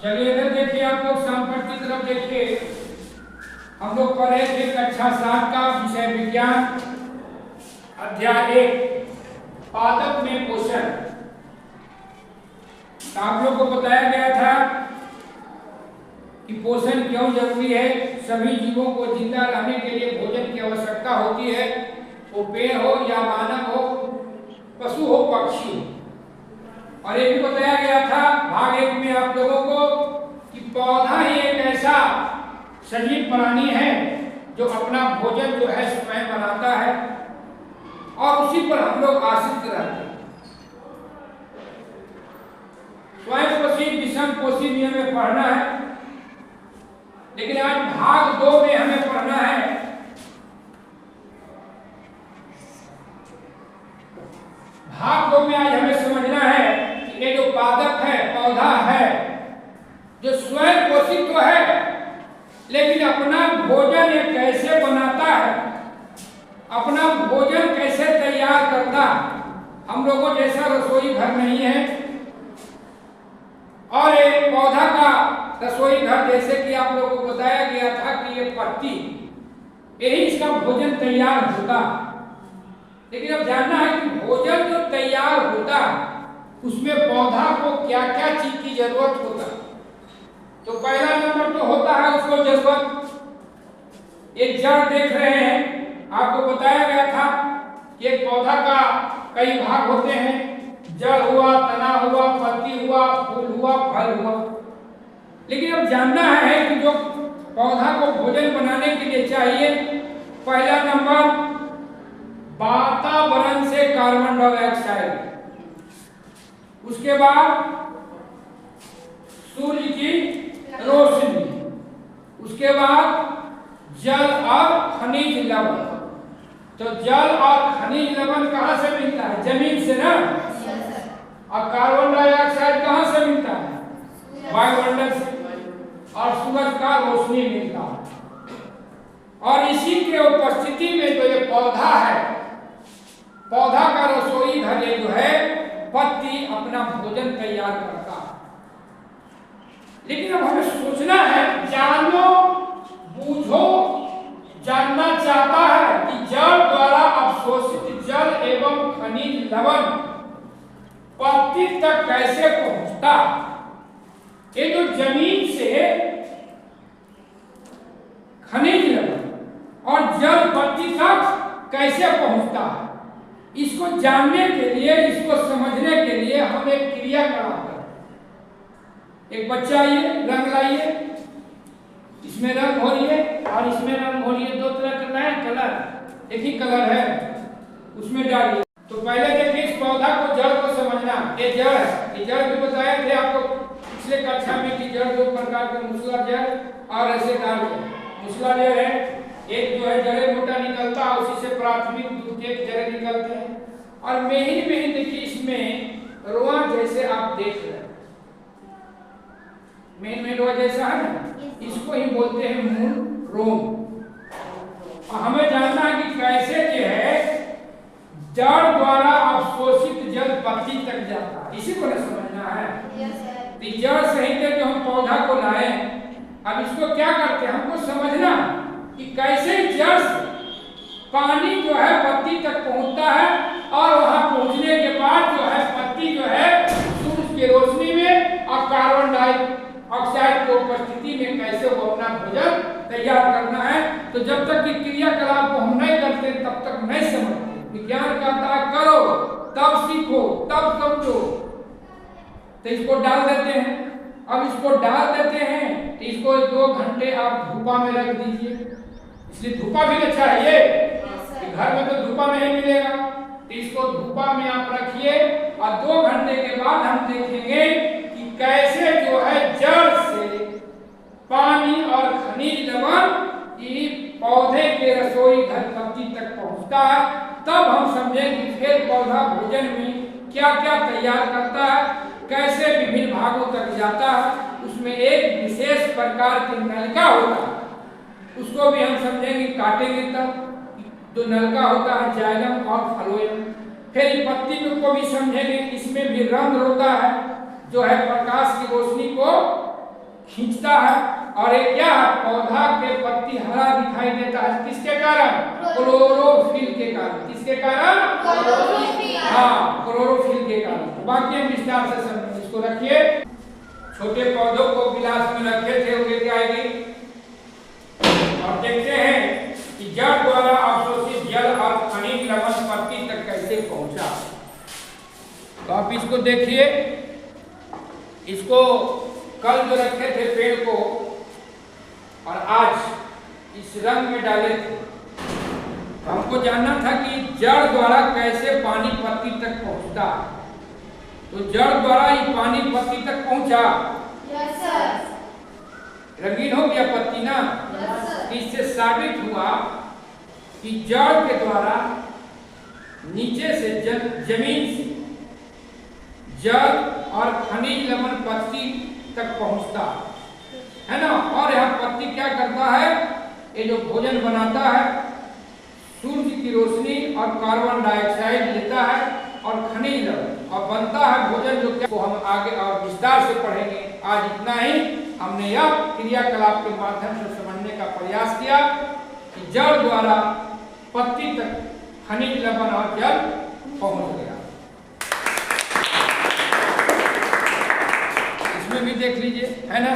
चलिए इधर देखिए, आप लोग संपर्क की तरफ देखिए। हम लोग पढ़े थे कक्षा 7 का विषय विज्ञान अध्याय 1 पादप में पोषण। आप लोग को बताया गया था कि पोषण क्यों जरूरी है। सभी जीवों को जिंदा रहने के लिए भोजन की आवश्यकता होती है, वो पेड़ हो या मानव हो, पशु हो, पक्षी हो। और ये भी बताया गया था भाग 1 में आप लोगों को कि पौधा ही एक ऐसा सजीव प्राणी है जो अपना भोजन जो है स्वयं बनाता है और उसी पर हम लोग आश्रित रहते हैं। स्वयं पोषित विषम पोषित नियम में पढ़ना है, लेकिन आज भाग 2 में हमें पढ़ना है भाग 2 में आज हमें समझना है कि ये जो पादप है, पौधा है, जो स्वयं पोषित तो है लेकिन अपना भोजन ये कैसे बनाता है, अपना भोजन कैसे तैयार करता। हम लोगों जैसा रसोई घर नहीं है और एक पौधा का रसोई घर जैसे कि आप लोगों को बताया गया था कि ये पत्ती, यही इसका भोजन तैयार होता। लेकिन अब जानना है कि भोजन जो तैयार होता उसमें पौधा को क्या क्या चीज की जरूरत होता। तो पहला नंबर तो होता है उसको जरूरत, एक जड़ देख रहे हैं, आपको बताया गया था कि एक पौधा का कई भाग होते हैं, जड़ हुआ, तना हुआ, पत्ती हुआ, फूल हुआ, फल हुआ। लेकिन अब जानना है कि जो पौधा को भोजन बनाने के लिए चाहिए, पहला नंबर वातावरण से कार्बन डाइऑक्साइड, उसके बाद सूर्य की रोशनी, उसके बाद जल और खनिज लवण। तो जल और खनिज लवण कहाँ से मिलता है? जमीन से ना। और कार्बन डाइऑक्साइड कहाँ से मिलता है? वायुमंडल से। और सूरज का रोशनी मिलता है। और इसी के उपस्थिति में जो ये पौधा है, पौधा का रसोई घर ये जो है पत्ती अपना भोजन तैयार करता है। लेकिन अब हमें सोचना है, जानो बूझो, जानना चाहता है कि जल द्वारा अवशोषित जल एवं खनिज लवण पत्ती तक कैसे पहुंचता। ये जो जमीन से खनिज लवण और जल पत्ती तक कैसे पहुंचता है, इसको जानने के लिए, इसको समझने के लिए हम एक क्रिया कराते हैं। एक बच्चा आइए, रंग लाइए, इसमें रंग हो रही है और इसमें रंग हो रही है, दो तरह का नया कलर, एक ही कलर है, उसमें डालिए। तो पहले देखिए इस पौधा को, जड़ को समझना। ये जड़ है, ये जड़ भी बताए थे आपको पिछले कक्षा में कि जड़ दो प्रकार के, मूसला जड़ और रेशेदार जड़। मूसला जड़ है, एक जो है जड़े मोटा निकलता है, उसी से प्राथमिक द्वितीयक जड़े निकलते हैं। और महीन महीन देखिए इसमें रोआ जैसे आप देख रहे हैं, मेन रोआ जैसा है ना, इसको ही बोलते हैं मूल रोम। और हमें जानना है कि कैसे जो है जड़ द्वारा अवशोषित जल पत्ती तक जाता है, इसी को ना समझना है। जड़ सहित जो हम पौधा को लाए, अब इसको क्या करते हैं, हमको समझना कि कैसे जड़ से पानी जो है पत्ती तक पहुंचता है और वहां पहुंचने के बाद जो है पत्ती जो है सूरज की रोशनी में और कार्बन डाइऑक्साइड की उपस्थिति में कैसे वो अपना भोजन तैयार करना है। तो जब तक कि क्रियाकलाप को हम नहीं करते तब तक नहीं समझते। विज्ञान कहता है करो तब सीखो तब समझो। तो इसको डाल देते हैं। अब इसको डाल देते हैं तो इसको 2 घंटे आप धूपा में रख दीजिए। इसलिए धूपा भी अच्छा है, ये घर में तो धूपा नहीं मिलेगा, तो इसको धूपा में आप रखिए और 2 घंटे के बाद हम देखेंगे कि कैसे जो है जड़ से पानी और खनिज लवण पौधे के रसोई घर पत्ती तक पहुंचता है। तब हम समझें कि फिर पौधा भोजन में क्या क्या तैयार करता है, कैसे विभिन्न भागों तक जाता है। उसमें एक विशेष प्रकार की नलिका होता है, उसको भी हम समझेंगे, काटेंगे तब। जो नलिका होता है जाइलम और फ्लोएम। फिर पत्ती को भी समझेंगे, इसमें भी रंध्र होता है जो है प्रकाश की रोशनी को खींचता है। और ये क्या है, पौधा के पत्ती हरा दिखाई देता है किसके कारण, क्लोरोफिल के कारण। किसके कारण, क्लोरोफिल। हाँ, क्लोरोफिल के कारण। तो बाकी हम विस्तार से समझेंगे। इसको रखिए, छोटे पौधों को गिलास में रखे थे, वो लेके आएगी और देखते हैं कि जड़ द्वारा अवशोषित जल और खनिज लवण पत्ती तक कैसे पहुंचा। तो आप इसको देखिए, इसको कल जो रखे थे पेड़ को और आज इस रंग में डाले थे, तो हमको जानना था कि जड़ द्वारा कैसे पानी पत्ती तक पहुंचता। तो जड़ द्वारा ही पानी पत्ती तक पहुंचा। Yes sir. रंगीन हो गया पत्ती ना। Yes sir. इससे साबित हुआ कि जड़ के द्वारा नीचे से जमीन से जल और खनिज लवण पत्ती तक पहुंचता है ना। और यह पत्ती क्या करता है, ये जो भोजन बनाता है, सूर्य की रोशनी और कार्बन डाइऑक्साइड लेता है और खनिज लवण और बनता है भोजन, जो क्या को हम आगे और विस्तार से पढ़ेंगे। आज इतना ही हमने यह क्रियाकलाप के माध्यम से समझने का प्रयास किया कि जड़ द्वारा पत्ती तक खनिज लवण और जल पहुंच गया। इसमें भी देख लीजिए, है ना।